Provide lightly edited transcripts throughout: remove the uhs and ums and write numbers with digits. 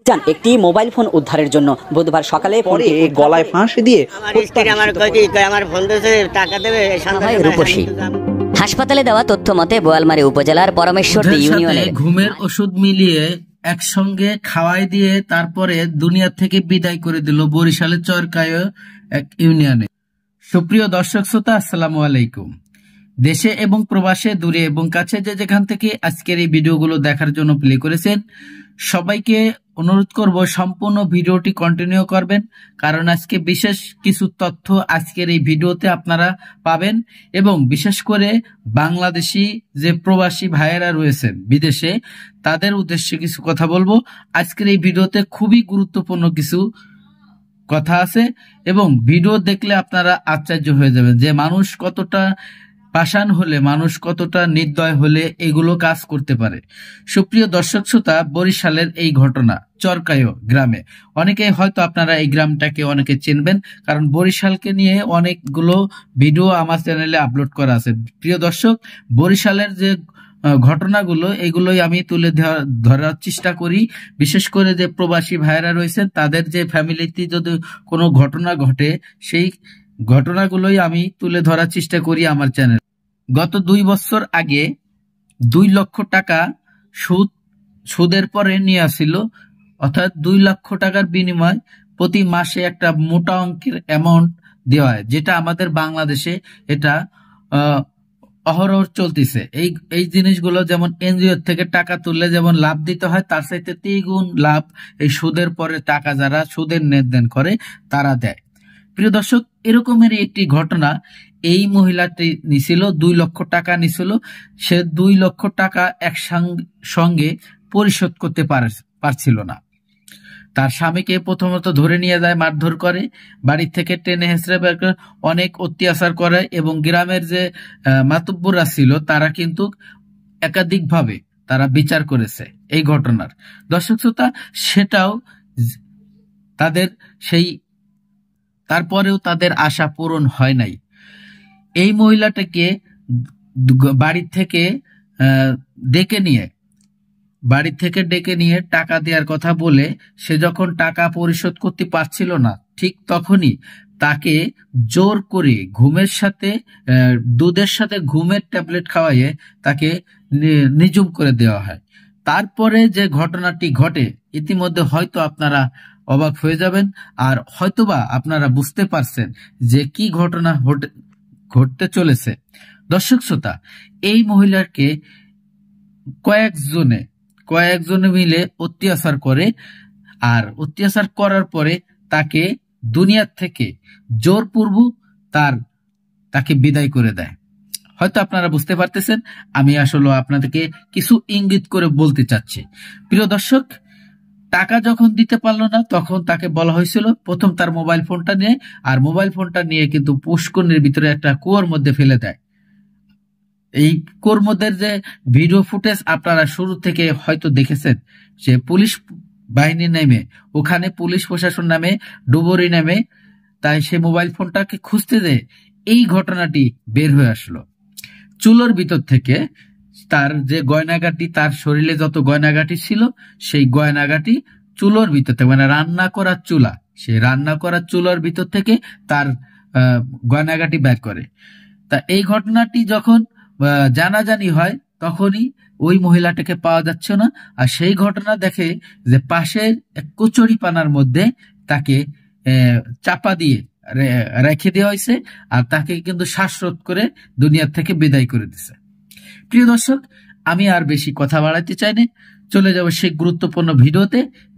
যান একটি mobile phone উদ্ধারের জন্য বুধবার সকালে পরে গলায় ফাঁসি দিয়ে রূপসী হাসপাতালে দেওয়া তথ্য মতে বোয়ালমারী উপজেলার পরমেশ্বরদী ইউনিয়নে ঘুমের ওষুধ মিলিয়ে একসঙ্গে খাওয়াই দিয়ে তারপরে দুনিয়া থেকে বিদায় করে দিল বরিশালের চরকায় এক ইউনিয়নে। সুপ্রিয় দর্শক শ্রোতা, আসসালামু আলাইকুম। দেশে এবং প্রবাসে, দূরে এবং কাছে যে যেখান থেকে আজকের এই ভিডিওগুলো দেখার জন্য প্লে করেছেন, সবাইকে অনুরোধ করব সম্পূর্ণ ভিডিওটি কন্টিনিউ করবেন, কারণ আজকে বিশেষ কিছু তথ্য আজকের এই ভিডিওতে আপনারা পাবেন এবং বিশেষ করে বাংলাদেশি যে প্রবাসী ভাইয়েরা রয়েছেন বিদেশে, তাদের উদ্দেশ্যে কিছু কথা বলবো। আজকের এই ভিডিওতে খুবই গুরুত্বপূর্ণ কিছু কথা আছে এবং ভিডিও দেখলে আপনারা আশ্চর্য হয়ে যাবেন যে মানুষ কতটা পাষাণ হলে, মানুষ কতটা নির্দয় হলে এগুলো কাজ করতে পারে। সুপ্রিয় দর্শক শ্রোতা, বরিশালের এই ঘটনা চরকায় গ্রামে, অনেকে হয়তো আপনারা এই গ্রামটাকে অনেকে চিনবেন, কারণ বরিশালকে নিয়ে অনেকগুলো ভিডিও আমার চ্যানেলে আপলোড করা আছে। প্রিয় দর্শক, বরিশালের যে ঘটনাগুলো এগুলোই আমি তুলে ধরার চেষ্টা করি। বিশেষ করে যে প্রবাসী ভাইয়েরা রয়েছে তাদের যে ফ্যামিলিতে যদি কোনো ঘটনা ঘটে, সেই ঘটনাগুলোই আমি তুলে ধরার চেষ্টা করি আমার চ্যানেল। গত 2 বছর আগে 2 লক্ষ টাকা সুদের পরে নিয়ে আসছিল, অর্থাৎ 2 লক্ষ টাকার বিনিময় প্রতি মাসে একটা মোটা অঙ্কের অ্যামাউন্ট দেওয়া হয়, যেটা আমাদের বাংলাদেশে এটা অহরহ চলতেছে। এই জিনিসগুলো যেমন এনজিও থেকে টাকা তুললে যেমন লাভ দিতে হয়, তার চাইতে 3 গুণ লাভ এই সুদের পরে টাকা যারা সুদের লেনদেন করে তারা দেয়। প্রিয় দর্শক, এরকমের একটি ঘটনা, এই মহিলাটি নিছিল 2 লক্ষ টাকা নিছিল। সে 2 লক্ষ টাকা একসঙ্গে পরিশোধ করতে পারছিল না। তার স্বামীকে প্রথমত ধরে নিয়ে যায়, মারধর করে, বাড়ি থেকে টেনে হেঁচড়ে বের করে অনেক অত্যাচার করে এবং গ্রামের যে মাতব্বররা ছিল তারা কিন্তু একাধিকভাবে তারা বিচার করেছে এই ঘটনার। দর্শক শ্রোতা, সেটাও তাদের তারপরেও তাদের আশা পূরণ হয় নাই। এই মহিলাটাকে বাড়ি থেকে ডেকে নিয়ে টাকা দেওয়ার কথা বলে, সে যখন টাকা পরিশোধ করতে পারছিল না, ঠিক তখনই তাকে জোর করে দুধের সাথে ঘুমের ট্যাবলেট খাওয়াইয়ে তাকে নিঝুম করে দেওয়া হয়। তারপরে যে ঘটনাটি ঘটে, ইতিমধ্যে হয়তো আপনারা অবাক হয়ে যাবেন, আর হয়তোবা আপনারা বুঝতে পারছেন যে কি ঘটনা ঘটতে চলেছে। দর্শক শ্রোতা, এই মহিলাকে কয়েকজনে মিলে অত্যাচার করে, আর অত্যাচার করার পরে তাকে দুনিয়ার থেকে জোরপূর্বক তাকে বিদায় করে দেয়। হয়তো আপনারা বুঝতে পারতেছেন, আমি আসলে আপনাদেরকে কিছু ইঙ্গিত করে বলতে চাচ্ছি। প্রিয় দর্শক, টাকা যখন দিতে পারলো না, তখন তাকে বলা হয়েছিল প্রথম তার মোবাইল ফোনটা নিয়ে, আর মোবাইল ফোনটা নিয়ে কিন্তু পুষ্করণীর ভিতরে একটা কুয়োর মধ্যে ফেলে দেয়। এই কুয়োর মধ্যে যে ভিডিও ফুটেজ আপনারা শুরু থেকে হয়তো দেখেছেন, যে পুলিশ বাহিনী নামে, ওখানে পুলিশ প্রশাসন নামে, ডুবুরি নামে, তাই সে মোবাইল ফোনটাকে খুঁজতে যেয়ে এই ঘটনাটি বের হয়ে আসলো। চুলোর ভিতর থেকে তার যে গয়নাগাটি, তার শরীরে যত গয়নাগাটি ছিল, সেই গয়নাগাটি চুলোর ভিতর থেকে, মানে রান্না করার চুলা, সেই রান্না করার চুলার ভিতর থেকে তার গয়নাগাটি বের করে। তা এই ঘটনাটি যখন জানাজানি হয়, তখনই ওই মহিলাটাকে পাওয়া যাচ্ছে না, আর সেই ঘটনা দেখে যে পাশের এক কচুরি পানার মধ্যে তাকে চাপা দিয়ে রেখে দেওয়া হয়েছে, আর তাকে কিন্তু শ্বাসরোধ করে দুনিয়ার থেকে বিদায় করে দিছে। প্রিয় দর্শক, আমি আর বেশি কথা বাড়াতে চাই না, চলে যাব সেই গুরুত্বপূর্ণ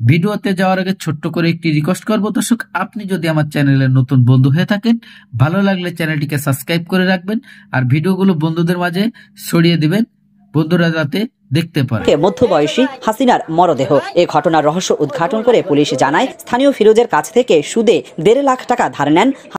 ভিডিওতে যাওয়ার আগে ছোট্ট করে একটি রিকোয়েস্ট করবো। দর্শক, আপনি যদি আমার চ্যানেলের নতুন বন্ধু হয়ে থাকেন, ভালো লাগলে চ্যানেলটিকে সাবস্ক্রাইব করে রাখবেন, আর ভিডিওগুলো বন্ধুদের মাঝে ছড়িয়ে দিবেন, বন্ধুরা যাতে দেখতে পারে। মধ্যবয়সী হাসিনার মরদেহ, এই ঘটনার রহস্য উদ্ঘাটন করে পুলিশ জানায়, স্থানীয় ফিরোজের কাছ থেকে সুদে 1.5 লাখ টাকা ধার নেন